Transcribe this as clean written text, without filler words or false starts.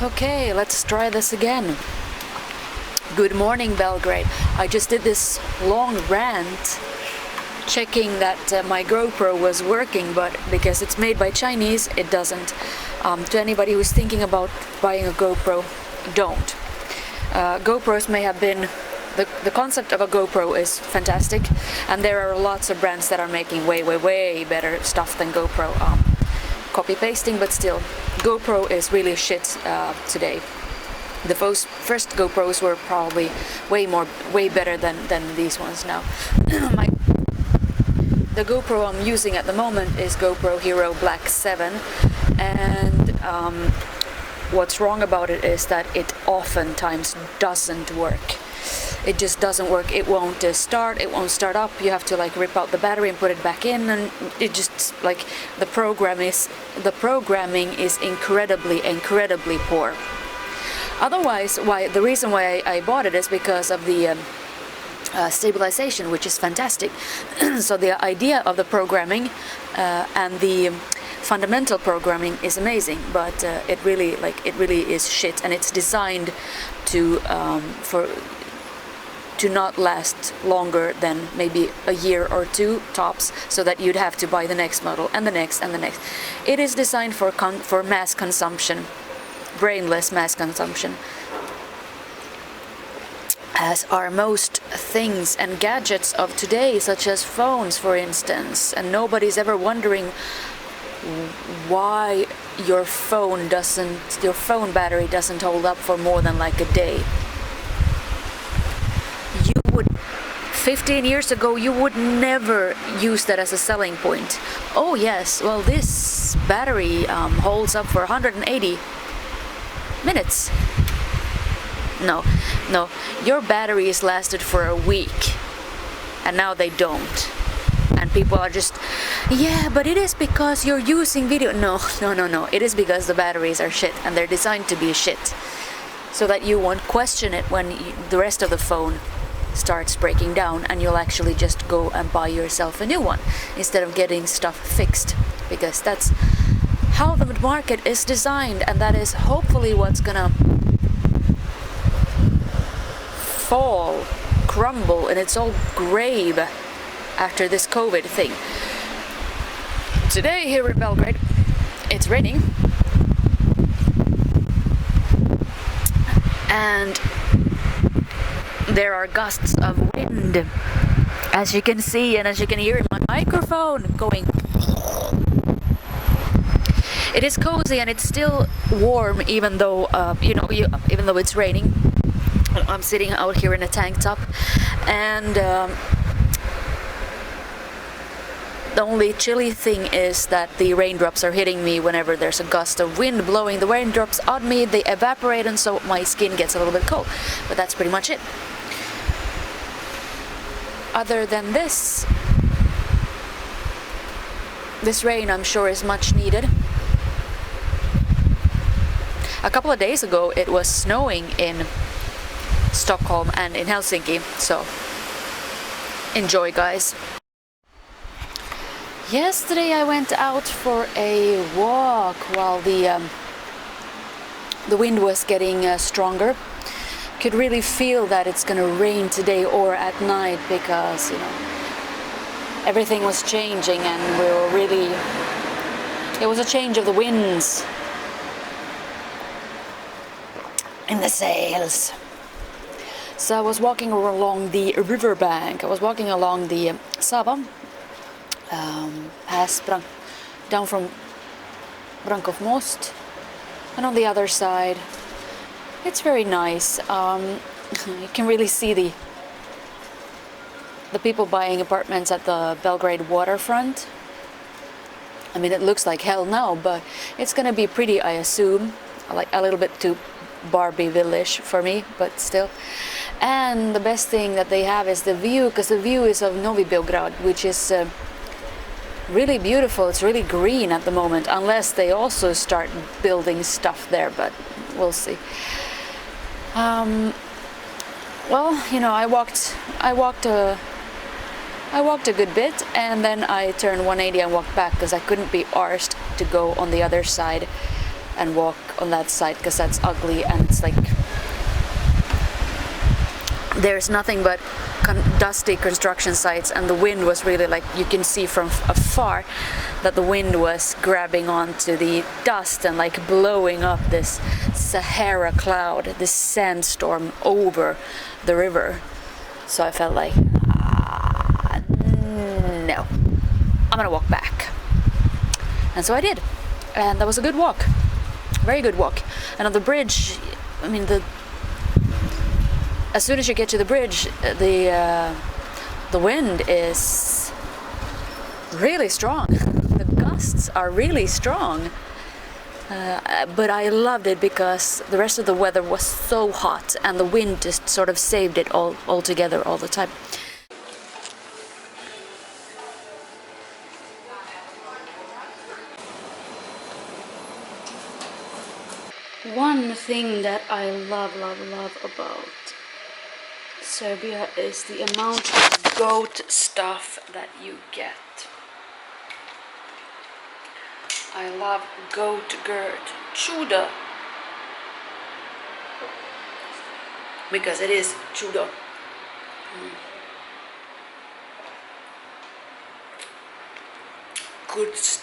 Okay, let's try this again. Good morning, Belgrade. I just did this long rant checking that my GoPro was working, but because it's made by Chinese, it doesn't. To anybody who's thinking about buying a GoPro, don't. GoPros may have been... The concept of a GoPro is fantastic, and there are lots of brands that are making way better stuff than GoPro. Copy-pasting, but still, GoPro is really shit today. The first GoPros were probably way better than these ones now. The GoPro I'm using at the moment is GoPro Hero Black 7, and what's wrong about it is that it oftentimes doesn't work. It just doesn't work. It won't start. It won't start up. You have to like rip out the battery and put it back in, and it just like the programming is incredibly poor. Otherwise, the reason why I bought it is because of the stabilization, which is fantastic. So the idea of the programming and the fundamental programming is amazing, but it really is shit, and it's designed to not last longer than maybe a year or two tops, so that you'd have to buy the next model and the next and the next. It is designed for mass consumption, brainless mass consumption, as are most things and gadgets of today, such as phones, for instance. And nobody's ever wondering why your phone battery doesn't hold up for more than like a day. 15 years ago, you would never use that as a selling point. Oh yes, well, this battery holds up for 180 minutes. No, your batteries lasted for a week, and now they don't. And people are just, yeah, but it is because you're using video. No, it is because the batteries are shit, and they're designed to be shit, so that you won't question it when the rest of the phone starts breaking down, and you'll actually just go and buy yourself a new one instead of getting stuff fixed, because that's how the market is designed, and that is hopefully what's gonna crumble in its old grave after this COVID thing. Today here in Belgrade, it's raining, and there are gusts of wind, as you can see and as you can hear in my microphone going. It is cozy and it's still warm, even though even though it's raining. I'm sitting out here in a tank top, and the only chilly thing is that the raindrops are hitting me whenever there's a gust of wind blowing the raindrops on me. They evaporate, and so my skin gets a little bit cold, but that's pretty much it. Other than this rain, I'm sure, is much needed. A couple of days ago it was snowing in Stockholm and in Helsinki, so enjoy, guys. Yesterday I went out for a walk while the wind was getting stronger. Could really feel that it's gonna rain today or at night, because everything was changing, and it was a change of the winds in the sails. So I was walking along the riverbank. I was walking along the Sava, down from Brankov Most, and on the other side it's very nice. You can really see the people buying apartments at the Belgrade waterfront. I mean, it looks like hell now, but it's gonna be pretty, I assume. Like a little bit too Barbie-village for me, but still. And the best thing that they have is the view, because the view is of Novi Beograd, which is really beautiful. It's really green at the moment, unless they also start building stuff there, but we'll see. Well, I walked a good bit, and then I turned 180 and walked back, because I couldn't be arsed to go on the other side and walk on that side because that's ugly, and it's like there's nothing but dusty construction sites, and the wind was really like, you can see from afar that the wind was grabbing onto the dust and like blowing up this Sahara cloud, this sandstorm over the river. So I felt like, no, I'm gonna walk back. And so I did, and that was a good walk, very good walk. And on the bridge, I mean, as soon as you get to the bridge, the wind is really strong. The gusts are really strong. But I loved it because the rest of the weather was so hot, and the wind just sort of saved it all together all the time. One thing that I love about Serbia is the amount of goat stuff that you get. I love goatghurt, chuda, because it is chuda. Good stuff.